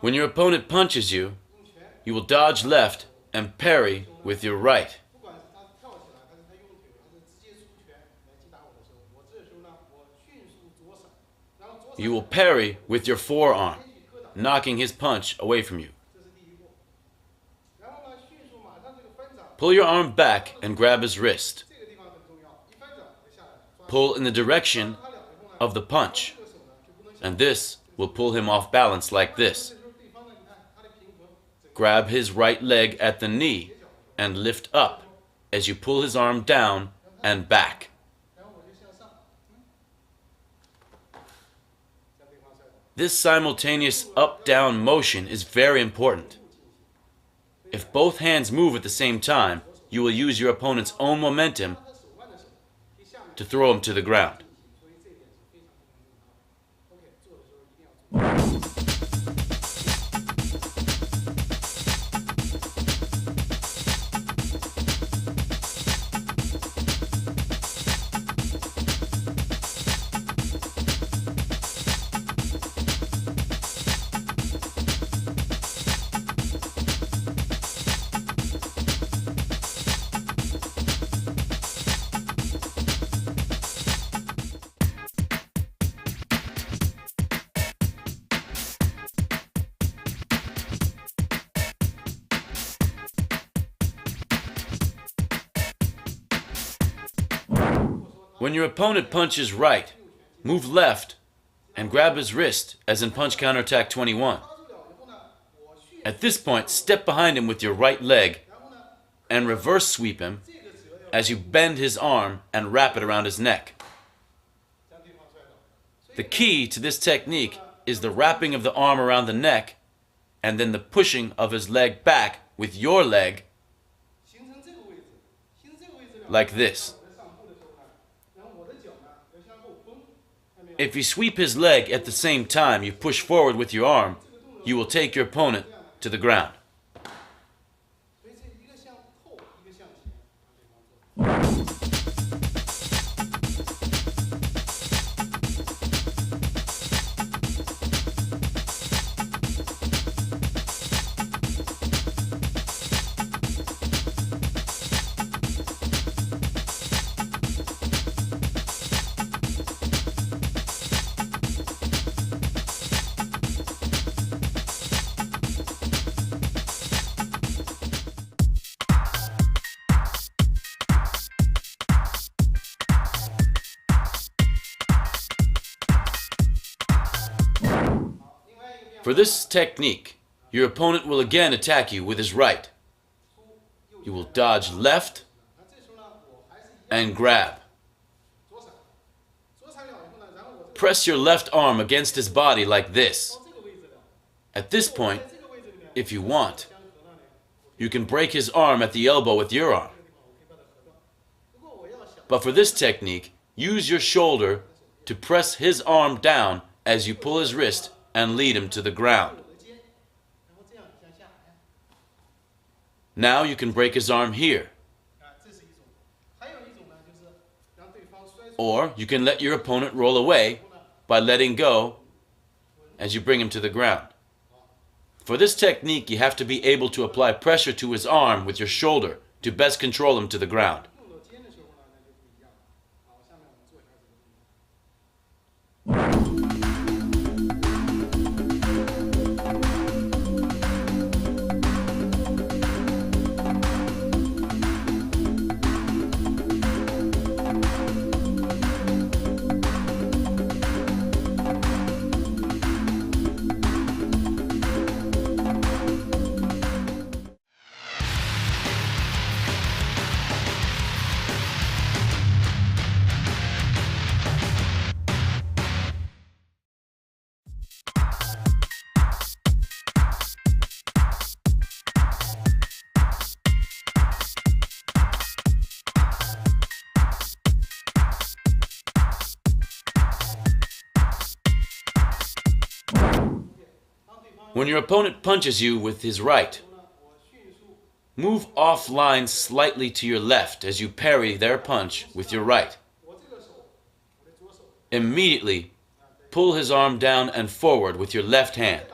When your opponent punches you, you will dodge left and parry with your right. You will parry with your forearm, knocking his punch away from you. Pull your arm back and grab his wrist. Pull in the direction of the punch, and this will pull him off balance like this. Grab his right leg at the knee and lift up as you pull his arm down and back. This simultaneous up-down motion is very important. If both hands move at the same time, you will use your opponent's own momentum to throw him to the ground. When your opponent punches right, move left and grab his wrist as in Punch Counterattack 21. At this point, step behind him with your right leg and reverse sweep him as you bend his arm and wrap it around his neck. The key to this technique is the wrapping of the arm around the neck and then the pushing of his leg back with your leg like this. If you sweep his leg at the same time you push forward with your arm, you will take your opponent to the ground. For this technique, your opponent will again attack you with his right. You will dodge left and grab. Press your left arm against his body like this. At this point, if you want, you can break his arm at the elbow with your arm. But for this technique, use your shoulder to press his arm down as you pull his wrist and lead him to the ground. Now you can break his arm here. Or you can let your opponent roll away by letting go as you bring him to the ground. For this technique, you have to be able to apply pressure to his arm with your shoulder to best control him to the ground. When your opponent punches you with his right, move offline slightly to your left as you parry their punch with your right. Immediately, pull his arm down and forward with your left hand.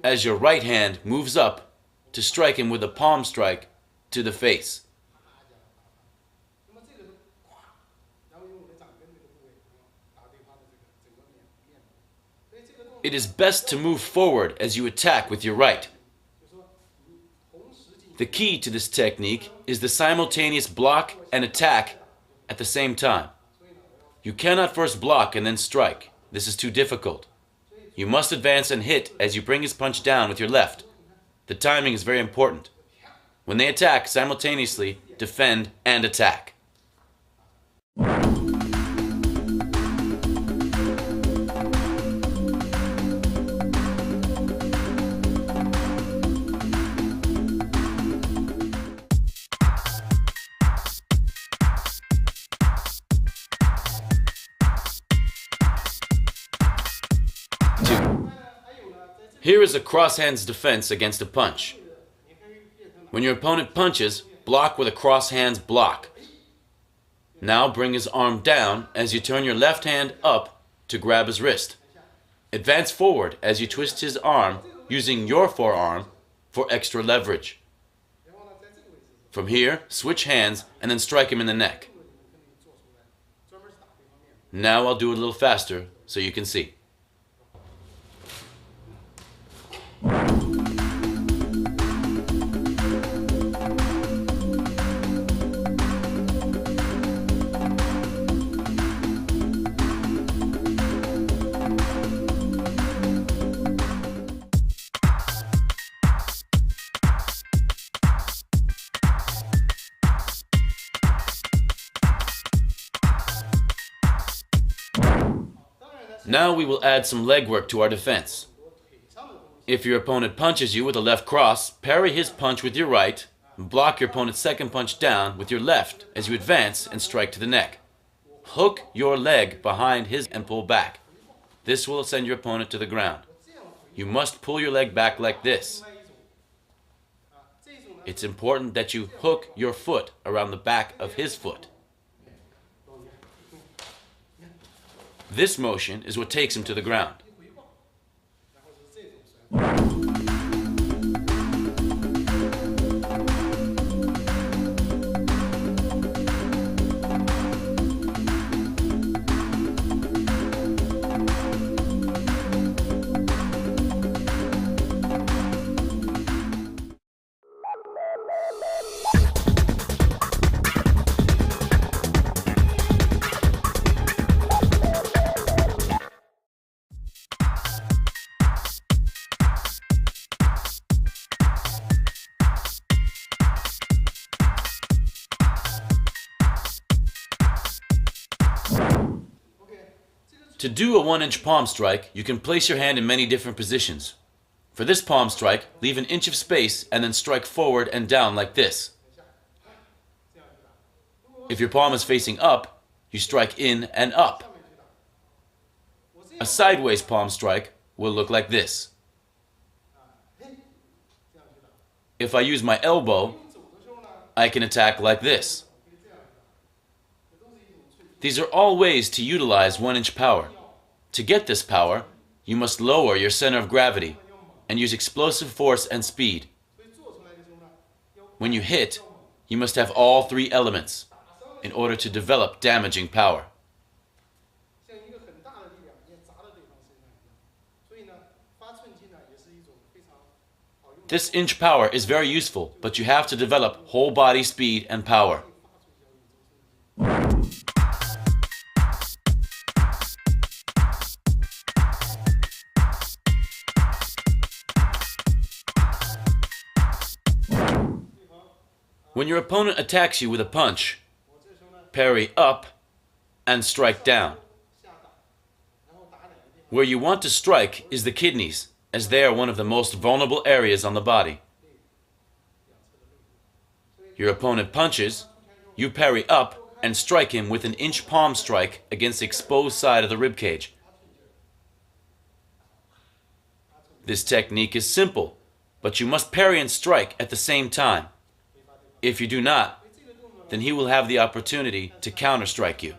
as your right hand moves up to strike him with a palm strike to the face. It is best to move forward as you attack with your right. The key to this technique is the simultaneous block and attack at the same time. You cannot first block and then strike. This is too difficult. You must advance and hit as you bring his punch down with your left. The timing is very important. When they attack, simultaneously defend and attack. Here is a cross-hands defense against a punch. When your opponent punches, block with a cross-hands block. Now bring his arm down as you turn your left hand up to grab his wrist. Advance forward as you twist his arm using your forearm for extra leverage. From here, switch hands and then strike him in the neck. Now I'll do it a little faster so you can see. Now we will add some leg work to our defense. If your opponent punches you with a left cross, parry his punch with your right, and block your opponent's second punch down with your left as you advance and strike to the neck. Hook your leg behind his and pull back. This will send your opponent to the ground. You must pull your leg back like this. It's important that you hook your foot around the back of his foot. This motion is what takes him to the ground. To do a 1-inch palm strike, you can place your hand in many different positions. For this palm strike, leave an inch of space and then strike forward and down like this. If your palm is facing up, you strike in and up. A sideways palm strike will look like this. If I use my elbow, I can attack like this. These are all ways to utilize 1-inch power. To get this power, you must lower your center of gravity and use explosive force and speed. When you hit, you must have all three elements in order to develop damaging power. This inch power is very useful, but you have to develop whole body speed and power. When your opponent attacks you with a punch, parry up and strike down. Where you want to strike is the kidneys, as they are one of the most vulnerable areas on the body. Your opponent punches, you parry up and strike him with an inch palm strike against the exposed side of the rib cage. This technique is simple, but you must parry and strike at the same time. If you do not, then he will have the opportunity to counter-strike you.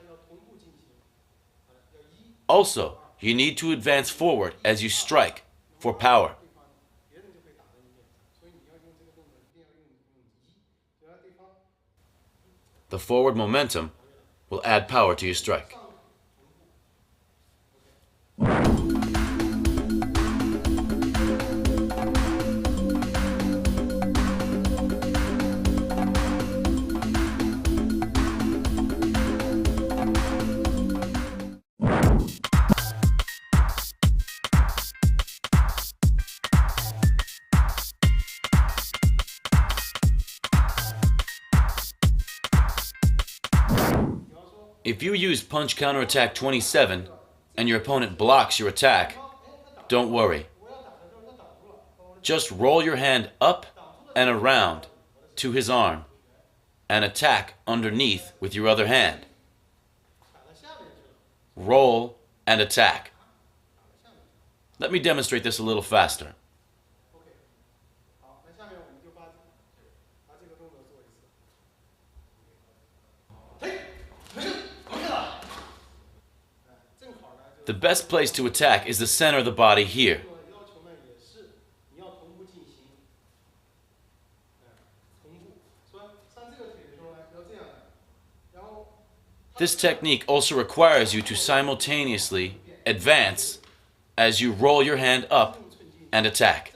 Also, you need to advance forward as you strike for power. The forward momentum will add power to your strike. If you use punch counterattack 27 and your opponent blocks your attack, don't worry. Just roll your hand up and around to his arm and attack underneath with your other hand. Roll and attack. Let me demonstrate this a little faster. The best place to attack is the center of the body here. This technique also requires you to simultaneously advance as you roll your hand up and attack.